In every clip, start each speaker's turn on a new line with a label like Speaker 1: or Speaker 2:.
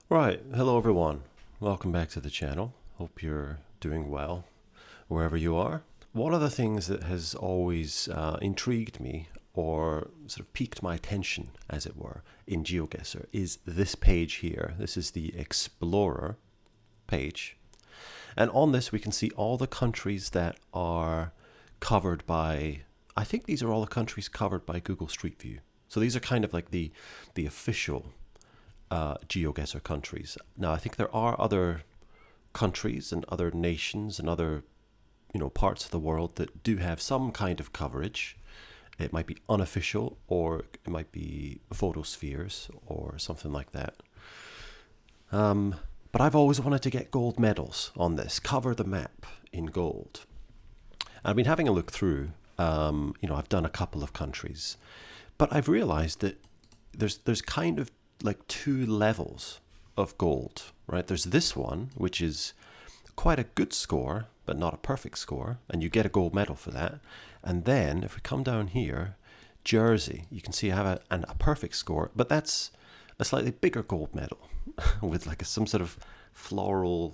Speaker 1: Right, hello everyone. Welcome back to the channel. Hope you're doing well wherever you are. One of the things that has always intrigued me or sort of piqued my attention, as it were, in GeoGuessr is this page here. This is the Explorer page. And on this we can see all the countries that are covered by, I think these are all the countries covered by Google Street View. So these are kind of like the official GeoGuessr countries. Now, I think there are other countries and other nations and other, parts of the world that do have some kind of coverage. It might be unofficial, or it might be photospheres or something like that. But I've always wanted to get gold medals on this, cover the map in gold. I've been having a look through. I've done a couple of countries, but I've realized that there's kind of like two levels of gold, right? There's this one, which is quite a good score, but not a perfect score, and you get a gold medal for that. And then if we come down here, Jersey, you can see I have a perfect score, but that's a slightly bigger gold medal with like some sort of floral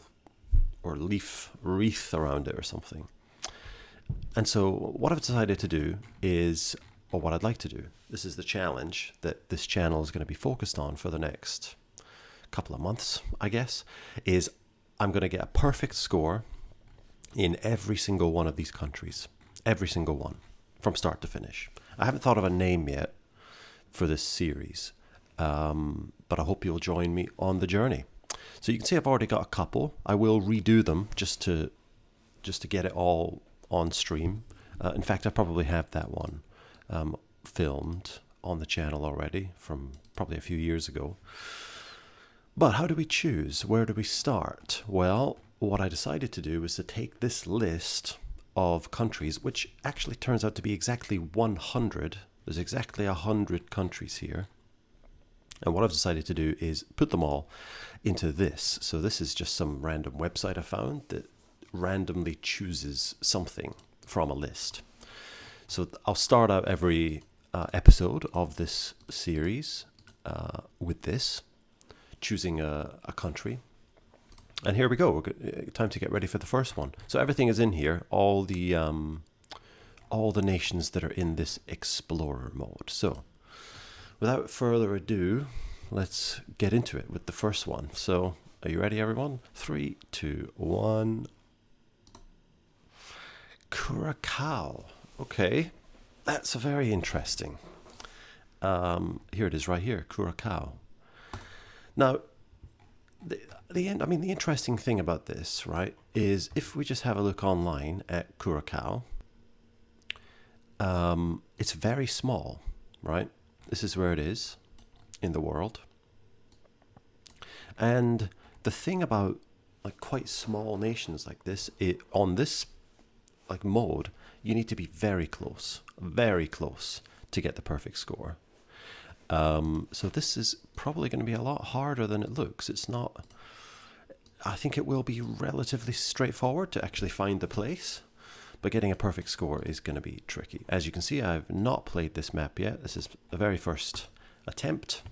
Speaker 1: or leaf wreath around it or something. And so what I've decided to do is, or what I'd like to do, this is the challenge that this channel is going to be focused on for the next couple of months, I guess, is I'm going to get a perfect score in every single one of these countries. Every single one, from start to finish. I haven't thought of a name yet for this series, but I hope you'll join me on the journey. So you can see I've already got a couple. I will redo them just to get it all on stream. In fact, I probably have that one filmed on the channel already from probably a few years ago. But how do we choose? Where do we start? Well, what I decided to do is to take this list of countries, which actually turns out to be exactly 100. There's exactly 100 countries here. And what I've decided to do is put them all into this. So this is just some random website I found that randomly chooses something from a list. So I'll start out every episode of this series with this, choosing a country. And here we go. Time to get ready for the first one. So everything is in here, all the nations that are in this Explorer mode. So without further ado, let's get into it with the first one. So are you ready, everyone? 3, 2, 1. Curaçao. Okay, that's very interesting. Here it is right here, Curaçao. Now, the interesting thing about this, right, is if we just have a look online at Curaçao, it's very small, right? This is where it is in the world. And the thing about like quite small nations like this, on this like mode, you need to be very close to get the perfect score. So this is probably going to be a lot harder than it looks. It's not. I think it will be relatively straightforward to actually find the place, but getting a perfect score is going to be tricky. As you can see, I've not played this map yet. This is the very first attempt.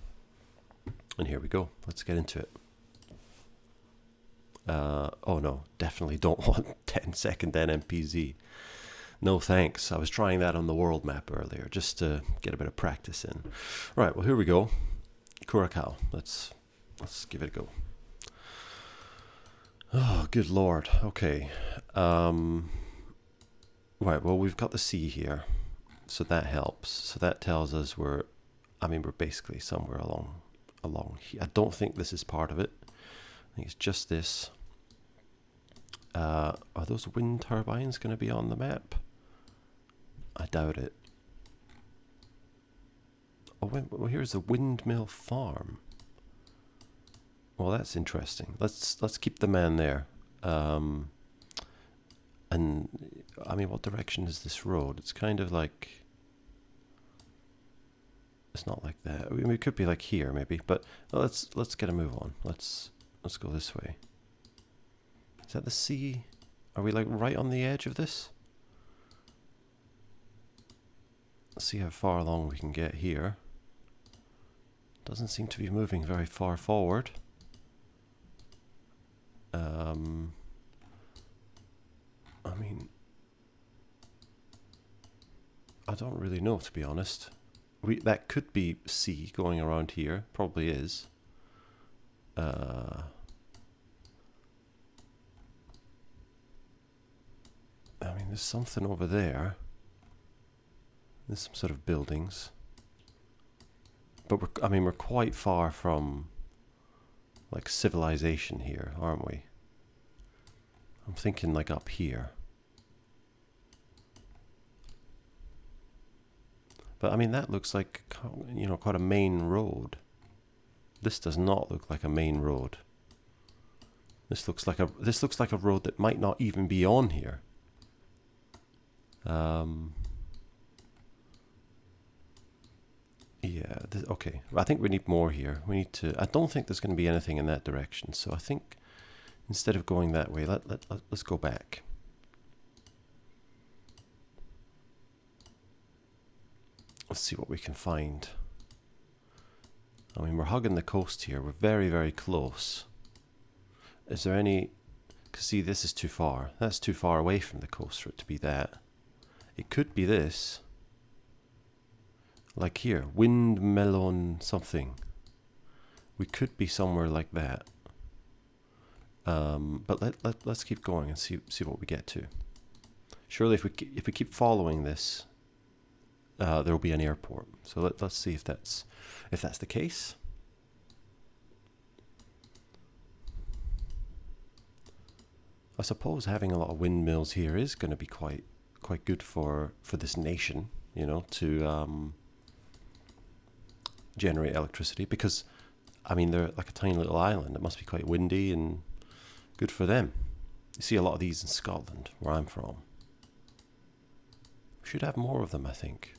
Speaker 1: And here we go. Let's get into it. Oh no, definitely don't want 10-second NMPZ. No thanks. I was trying that on the world map earlier just to get a bit of practice in. Right, well here we go. Curaçao. Let's give it a go. Oh, good lord. Okay. Right, well we've got the sea here. So that helps. So that tells us we're basically somewhere along here. I don't think this is part of it. I think it's just this. Are those wind turbines going to be on the map? I doubt it. Oh, wait, well, here's the windmill farm. Well, that's interesting. Let's keep the man there. And what direction is this road? It's kind of like. It's not like that. It could be like here, maybe. But let's get a move on. Let's go this way. Is that the sea? Are we like right on the edge of this? Let's see how far along we can get here. Doesn't seem to be moving very far forward. I mean, I don't really know, to be honest. That could be C going around here. Probably is. I mean, there's something over there. There's some sort of buildings. But we're quite far from like civilization here, aren't we? I'm thinking like up here. But I mean, that looks like, you know, quite a main road. This does not look like a main road. This looks like a road that might not even be on here. Yeah, okay. I think we need more here. We need to. I don't think there's going to be anything in that direction. So I think instead of going that way, let's go back. Let's see what we can find. I mean, we're hugging the coast here. We're very, very close. Is there any... Because see, this is too far. That's too far away from the coast for it to be that. It could be this. Like here, windmelon something. We could be somewhere like that. But let's keep going and see what we get to. Surely, if we keep following this, there will be an airport. So let's see if that's the case. I suppose having a lot of windmills here is going to be quite good for this nation, you know, to generate electricity, because I mean they're like a tiny little island. It must be quite windy and good for them. You see a lot of these in Scotland, where I'm from. We should have more of them, I think.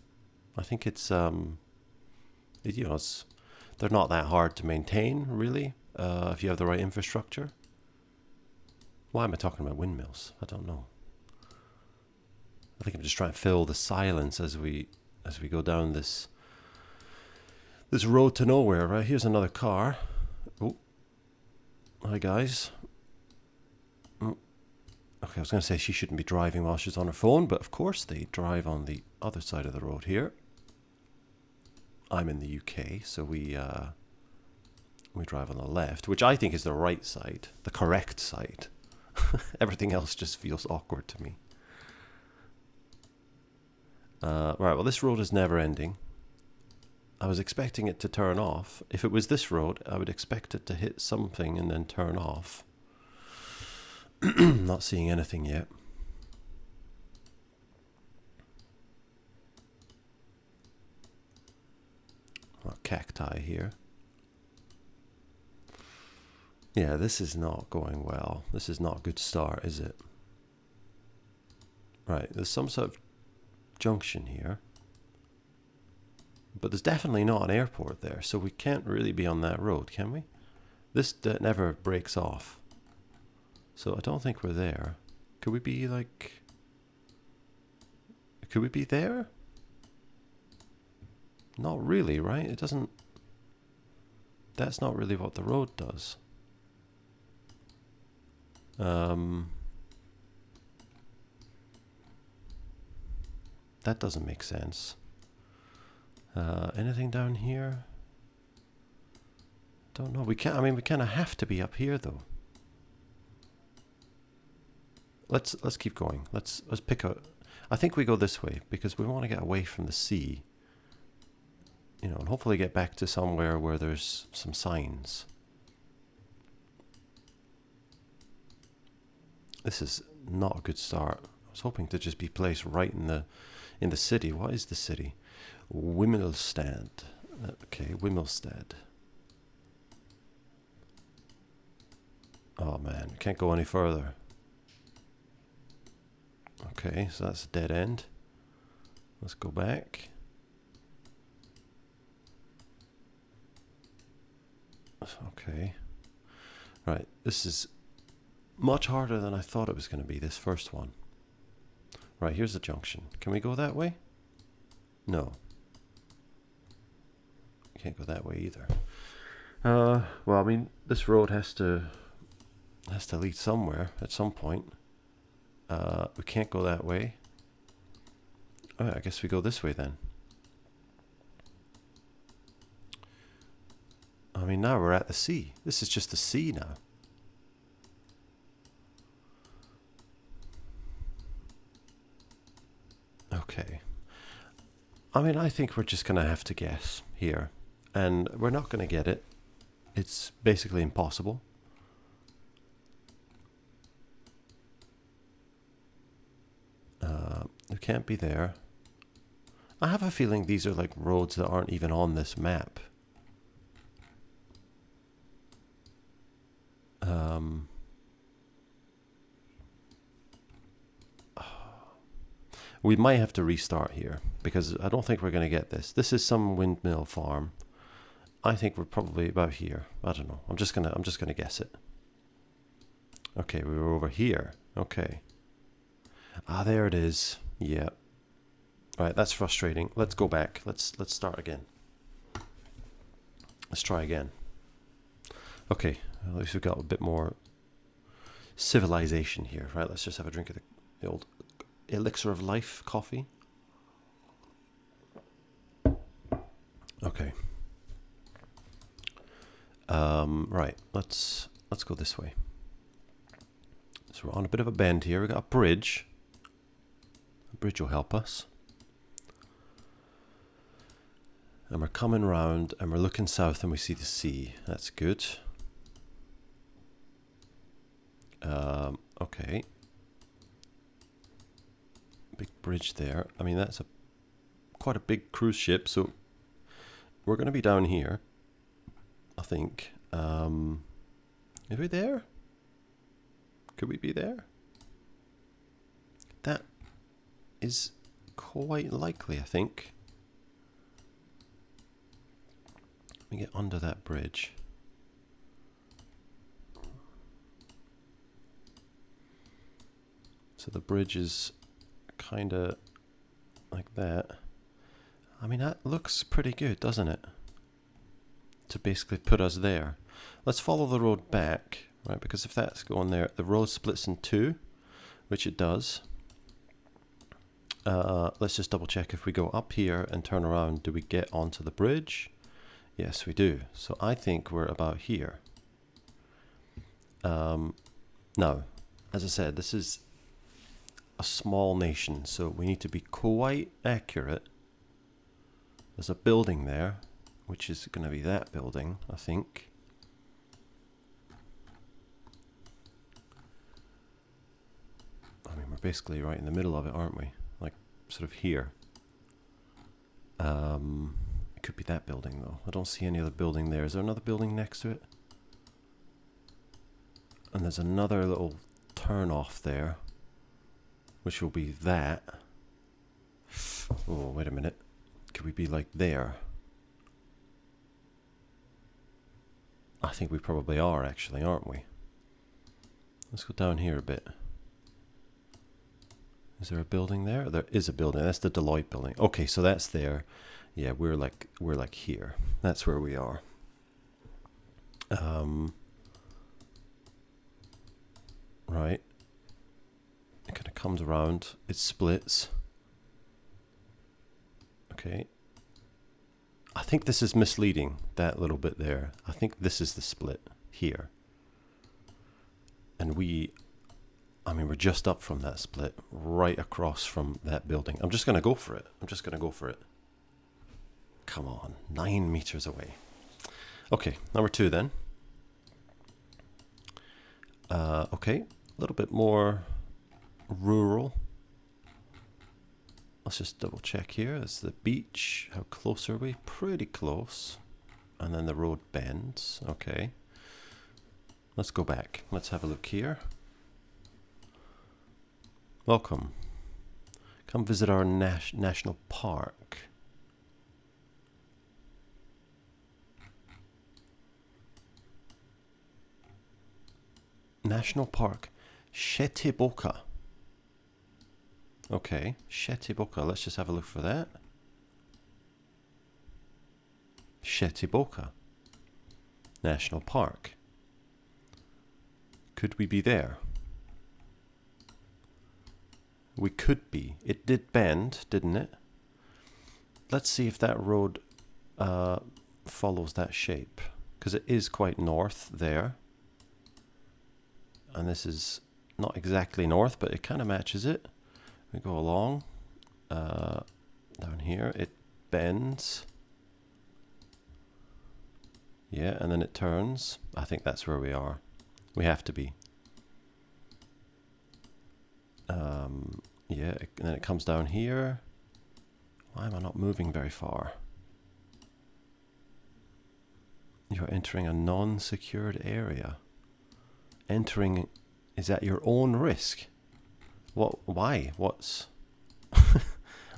Speaker 1: I think it's you know, they're not that hard to maintain, really, if you have the right infrastructure. Why am I talking about windmills? I don't know. I think I'm just trying to fill the silence as we go down this road to nowhere. Right, here's another car. Oh, hi guys. Okay, I was going to say she shouldn't be driving while she's on her phone, but of course they drive on the other side of the road here. I'm in the UK, so we drive on the left, which I think is the right side, the correct side. Everything else just feels awkward to me. Right, well, this road is never ending. I was expecting it to turn off. If it was this road, I would expect it to hit something and then turn off. Not seeing anything yet. Cacti here. Yeah, this is not going well. This is not a good start, is it? Right, there's some sort of junction here. But there's definitely not an airport there, so we can't really be on that road, can we? This never breaks off. So I don't think we're there. Could we be like... Could we be there? Not really, right? It doesn't... That's not really what the road does. That doesn't make sense. Anything down here? Don't know. We can't. I mean, we kind of have to be up here, though. Let's keep going. Let's pick a. I think we go this way because we want to get away from the sea. You know, and hopefully get back to somewhere where there's some signs. This is not a good start. I was hoping to just be placed right in the city. What is the city? Wimmelstad. Okay, Wimmelstad. Oh man, we can't go any further. Okay, so that's a dead end. Let's go back. Okay. Right, this is much harder than I thought it was going to be, this first one. Right, here's the junction. Can we go that way? No. Can't go that way either. Well, I mean, this road has to It has to lead somewhere at some point. We can't go that way. Oh, I guess we go this way then. I mean, now we're at the sea. This is just the sea now. Okay. I mean, I think we're just going to have to guess here. And we're not going to get it. It's basically impossible. It can't be there. I have a feeling these are like roads that aren't even on this map. We might have to restart here because I don't think we're going to get this. This is some windmill farm. I think we're probably about here. I don't know. I'm just gonna guess it. Okay, we were over here. Okay. Ah, there it is. Yeah. Right, that's frustrating. Let's go back. Let's start again. Let's try again. Okay, at least we've got a bit more civilization here. Right, let's just have a drink of the old elixir of life coffee. Okay. Right, let's go this way. So we're on a bit of a bend here. We've got a bridge. A bridge will help us. And we're coming round and we're looking south and we see the sea. That's good. Okay. Big bridge there. I mean, that's quite a big cruise ship, so we're going to be down here, I think. Are we there? Could we be there? That is quite likely, I think. Let me get under that bridge. So the bridge is kind of like that. I mean, that looks pretty good, doesn't it? To basically put us there. Let's follow the road back, right? Because if that's going there, the road splits in two, which it does. Let's just double check. If we go up here and turn around, do we get onto the bridge? Yes, we do. So I think we're about here. Now, as I said, this is a small nation, so we need to be quite accurate. There's a building there, which is going to be that building, I think. I mean, we're basically right in the middle of it, aren't we? Like, sort of here. It could be that building, though. I don't see any other building there. Is there another building next to it? And there's another little turn off there, which will be that. Oh, wait a minute. Could we be like there? I think we probably are, actually, aren't we? Let's go down here a bit. Is there a building there? There is a building. That's the Deloitte building. Okay, so that's there. Yeah, we're like here. That's where we are. Right. It kind of comes around. It splits. Okay. I think this is misleading, that little bit there. I think this is the split here. And we're just up from that split, right across from that building. I'm just going to go for it. Come on, 9 meters away. Okay, number 2 then. Okay, a little bit more rural. Let's just double check here. It's the beach. How close are we? Pretty close. And then the road bends. Okay. Let's go back. Let's have a look here. Welcome. Come visit our national park. National Park Shetiboka. Okay, Shetiboka. Let's just have a look for that. Shetiboka National Park. Could we be there? We could be. It did bend, didn't it? Let's see if that road follows that shape, because it is quite north there. And this is not exactly north, but it kind of matches it. We go along. Down here, it bends. Yeah, and then it turns. I think that's where we are. We have to be. Yeah, and then it comes down here. Why am I not moving very far? You're entering a non-secured area. Entering is at your own risk. What? Why? What's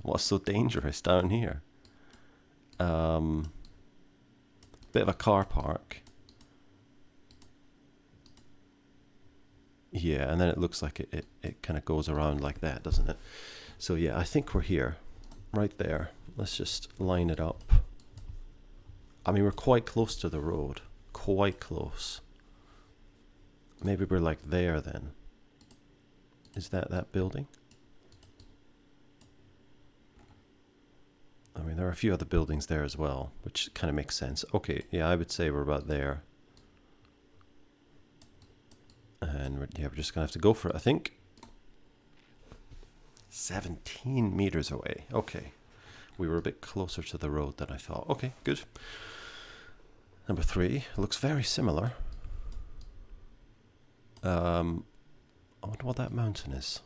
Speaker 1: what's so dangerous down here? Bit of a car park. Yeah, and then it looks like it kind of goes around like that, doesn't it? So yeah, I think we're here. Right there. Let's just line it up. I mean, we're quite close to the road. Quite close. Maybe we're like there then. Is that building? I mean, there are a few other buildings there as well, which kind of makes sense. Okay, yeah, I would say we're about there. And we're just going to have to go for it, I think. 17 meters away. Okay. We were a bit closer to the road than I thought. Okay, good. Number 3. Looks very similar. I wonder what that mountain is.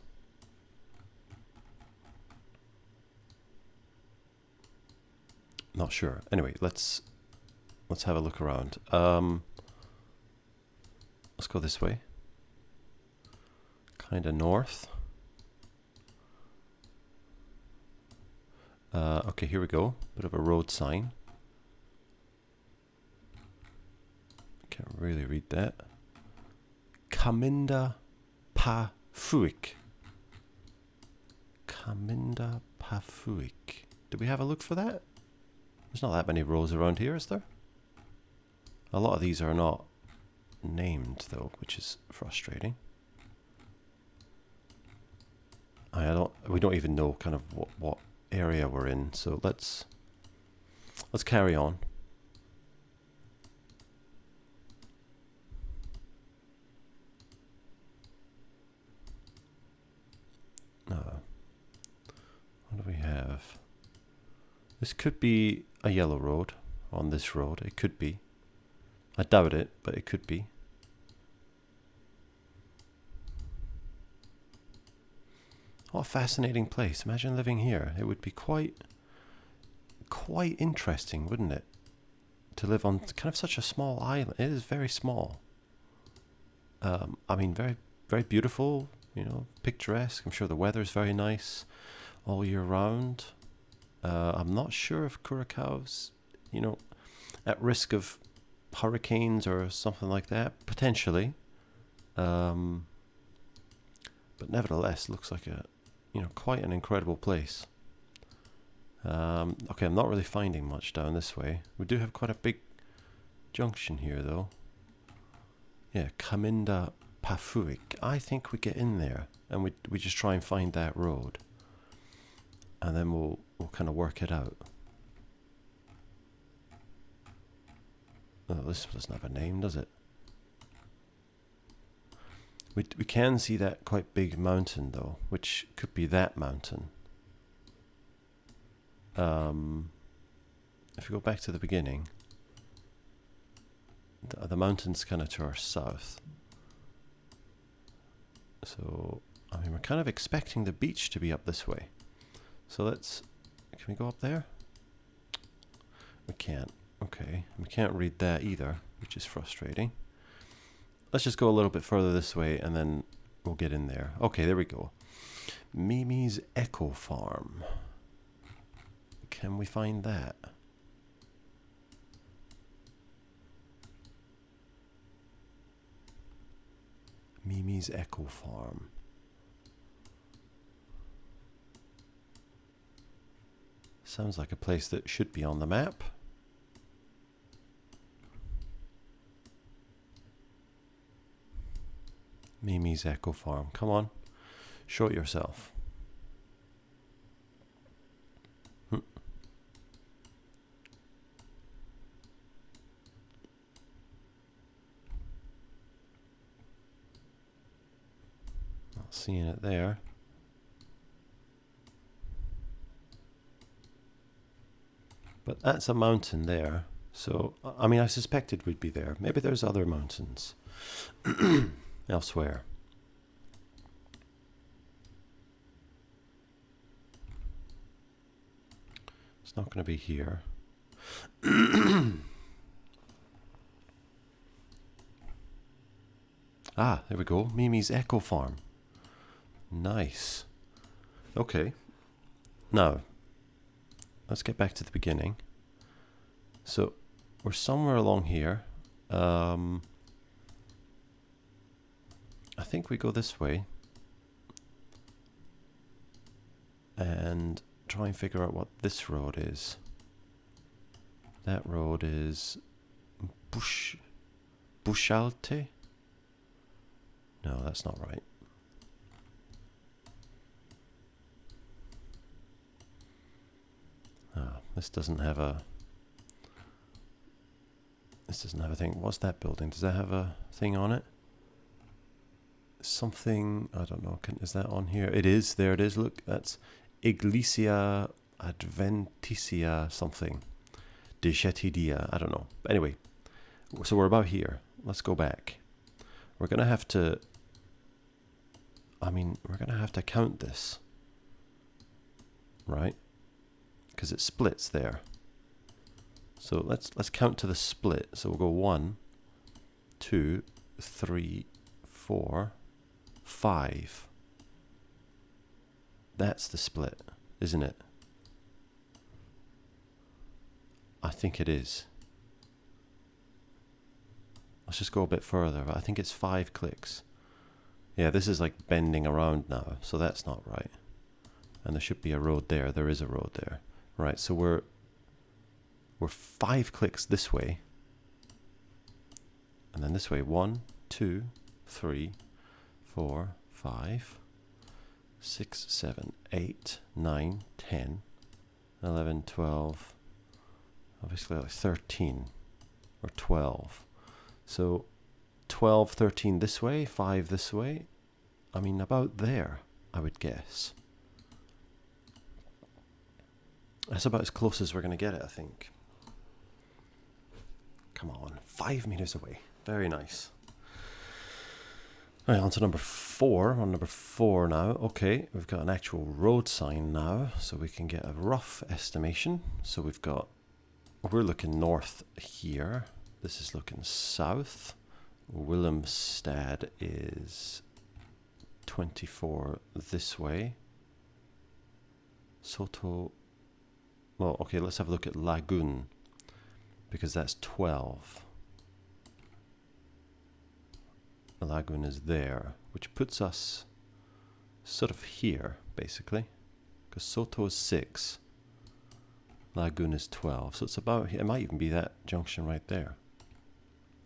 Speaker 1: Not sure. Anyway, let's have a look around. Let's go this way. Kind of north. Okay, here we go. Bit of a road sign. Can't really read that. Caminda Pafuik. Caminda Pafuik. Did we have a look for that? There's not that many roads around here, is there? A lot of these are not named though, which is frustrating. We don't even know kind of what area we're in, so let's carry on. What do we have? This could be a yellow road on this road. It could be. I doubt it, but it could be. What a fascinating place. Imagine living here. It would be quite interesting, wouldn't it? To live on kind of such a small island. It is very small. I mean, very, very beautiful, you know, picturesque. I'm sure the weather's very nice all year round. I'm not sure if Curaçao's, you know, at risk of hurricanes or something like that. Potentially. But nevertheless, looks like quite an incredible place. Okay, I'm not really finding much down this way. We do have quite a big junction here, though. Yeah, Caminda Pafuik. I think we get in there and we just try and find that road, and then we'll kind of work it out. Oh, this doesn't have a name, does it? We can see that quite big mountain though, which could be that mountain. If we go back to the beginning, the mountain's kind of to our south. So, I mean, we're kind of expecting the beach to be up this way. So can we go up there? We can't. Okay, we can't read that either, which is frustrating. Let's just go a little bit further this way and then we'll get in there. Okay, there we go. Mimi's Echo Farm. Can we find that? Mimi's Echo Farm. Sounds like a place that should be on the map. Mimi's Echo Farm. Come on. Show it yourself. Not seeing it there. But that's a mountain there. So, I mean, I suspected we'd be there. Maybe there's other mountains elsewhere. It's not going to be here. Ah, there we go. Mimi's Echo Farm. Nice. Okay. Now, let's get back to the beginning. So, we're somewhere along here. I think we go this way. And try and figure out what this road is. That road is Bushalte? No, that's not right. This doesn't have a thing. What's that building? Does that have a thing on it? Something, I don't know. Is that on here? It is. There it is. Look, that's Iglesia Adventicia something. De Chetidia. I don't know. Anyway, so we're about here. Let's go back. We're going to have to, we're going to have to count this. Right? Because it splits there. So let's count to the split. So we'll go 1, 2, 3, 4, 5. That's the split, isn't it? I think it is. Let's just go a bit further. I think it's 5 clicks. Yeah, this is like bending around now, so that's not right. And there should be a road there. There is a road there. Right, so we're 5 clicks this way. And then this way. 1, 2, 3, 4, 5, 6, 7, 8, 9, 10, 11, 12, obviously like 13 or 12. So 12, 13 this way, 5 this way. I mean, about there, I would guess. That's about as close as we're going to get it, I think. Come on, 5 meters away. Very nice. Right, on to number 4. On number 4 now. Okay, we've got an actual road sign now, so we can get a rough estimation. So we're looking north here. This is looking south. Willemstad is 24 this way. Soto. Well, okay, let's have a look at Lagoon, because that's 12. The Lagoon is there, which puts us sort of here, basically, because Soto is 6, Lagoon is 12, so it's about here. It might even be that junction right there,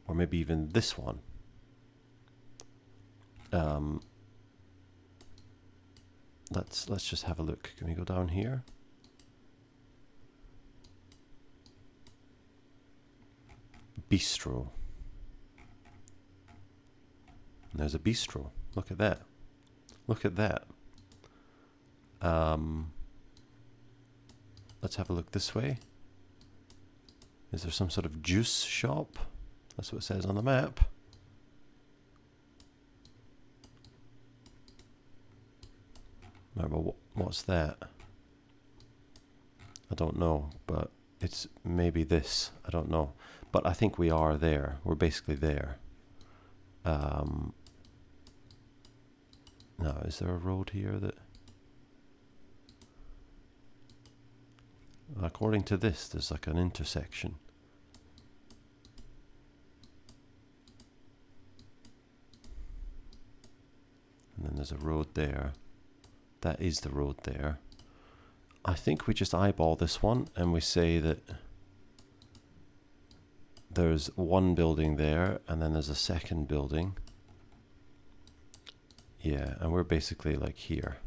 Speaker 1: or maybe even this one. Let's just have a look. Can we go down here? Bistro. And there's a bistro. Look at that. Look at that. Let's have a look this way. Is there some sort of juice shop? That's what it says on the map. Remember, what's that? I don't know, but it's maybe this. I don't know. But I think we are there. We're basically there. Now, is there a road here that... According to this, there's like an intersection. And then there's a road there. That is the road there. I think we just eyeball this one and we say that there's one building there and then there's a second building. Yeah, and we're basically like here.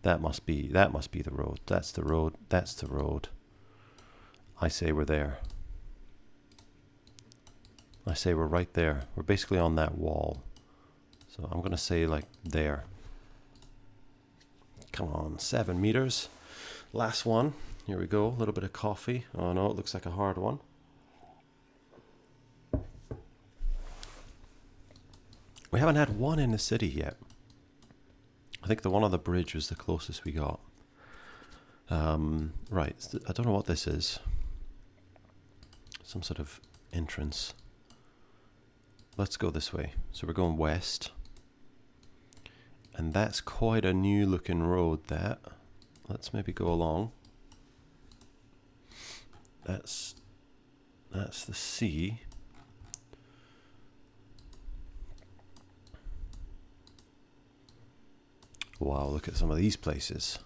Speaker 1: That must be the road. That's the road. That's the road. I say we're there. I say we're right there. We're basically on that wall. So I'm gonna say like there. Come on, 7 meters. Last one. Here we go. A little bit of coffee. Oh no, it looks like a hard one. We haven't had one in the city yet. I think the one on the bridge was the closest we got. Right, I don't know what this is. Some sort of entrance. Let's go this way. So we're going west. And that's quite a new looking road, that. Let's maybe go along. That's the sea. Wow, look at some of these places.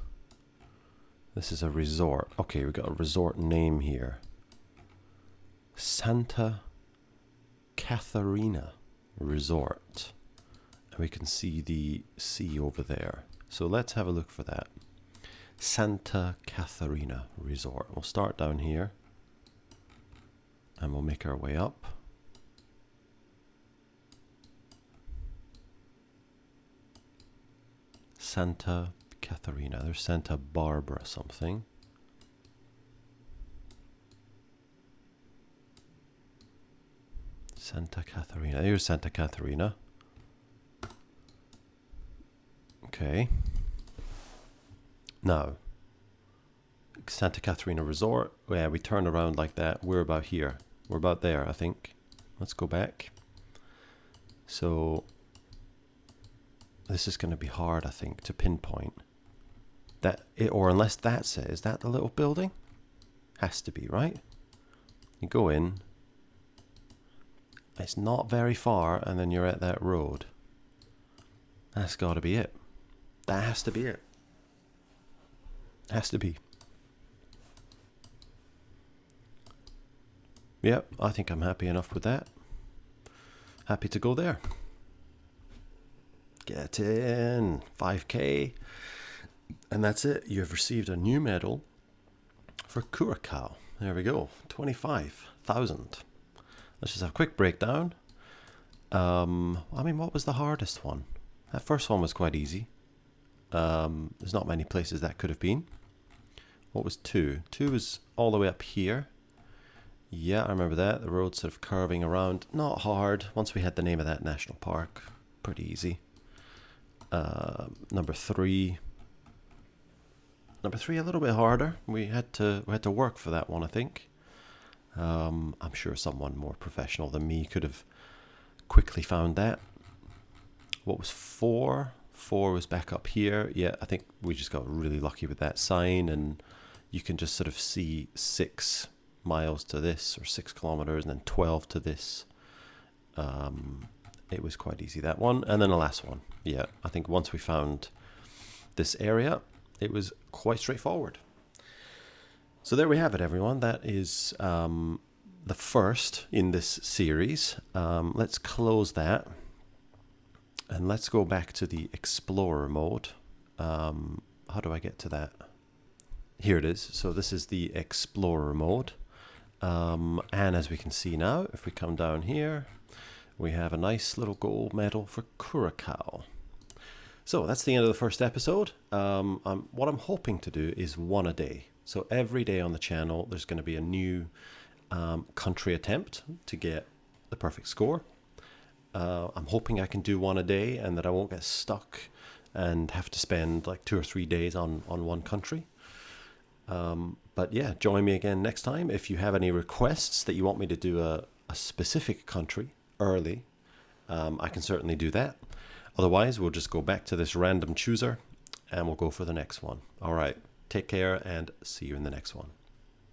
Speaker 1: This is a resort. Okay, we've got a resort name here. Santa Catarina Resort. And we can see the sea over there. So let's have a look for that. Santa Catarina Resort. We'll start down here. And we'll make our way up. Santa Catarina. There's Santa Barbara something. Santa Catarina. Here's Santa Catarina. Okay. Now, Santa Catarina Resort. Yeah, we turn around like that. We're about here. We're about there, I think. Let's go back. So this is going to be hard, I think, to pinpoint. Or unless that's it. Is that the little building? Has to be, right? You go in. It's not very far, and then you're at that road. That's got to be it. That has to be it. Has to be. Yep, I think I'm happy enough with that. Happy to go there. Get in. 5K. And that's it. You have received a new medal for Curaçao. There we go. 25,000. Let's just have a quick breakdown. I mean, what was the hardest one? That first one was quite easy. There's not many places that could have been. What was 2? 2 was all the way up here. Yeah, I remember that. The road sort of curving around. Not hard. Once we had the name of that national park, pretty easy. Number 3. Number 3 a little bit harder. We had to work for that one, I think. I'm sure someone more professional than me could have quickly found that. What was 4? 4 was back up here. Yeah, I think we just got really lucky with that sign, and you can just sort of see 6 miles to this, or 6 kilometers, and then 12 to this. It was quite easy, that one. And then the last one. Yeah, I think once we found this area, it was quite straightforward. So there we have it, everyone. That is the first in this series. Let's close that. And let's go back to the Explorer mode. How do I get to that? Here it is. So this is the Explorer mode. And as we can see now, if we come down here, we have a nice little gold medal for Curaçao. So that's the end of the first episode. What I'm hoping to do is one a day. So every day on the channel, there's going to be a new country attempt to get the perfect score. I'm hoping I can do one a day and that I won't get stuck and have to spend like 2 or 3 days on one country. But yeah, join me again next time. If you have any requests that you want me to do a specific country early, I can certainly do that. Otherwise, we'll just go back to this random chooser and we'll go for the next one. All right, take care and see you in the next one.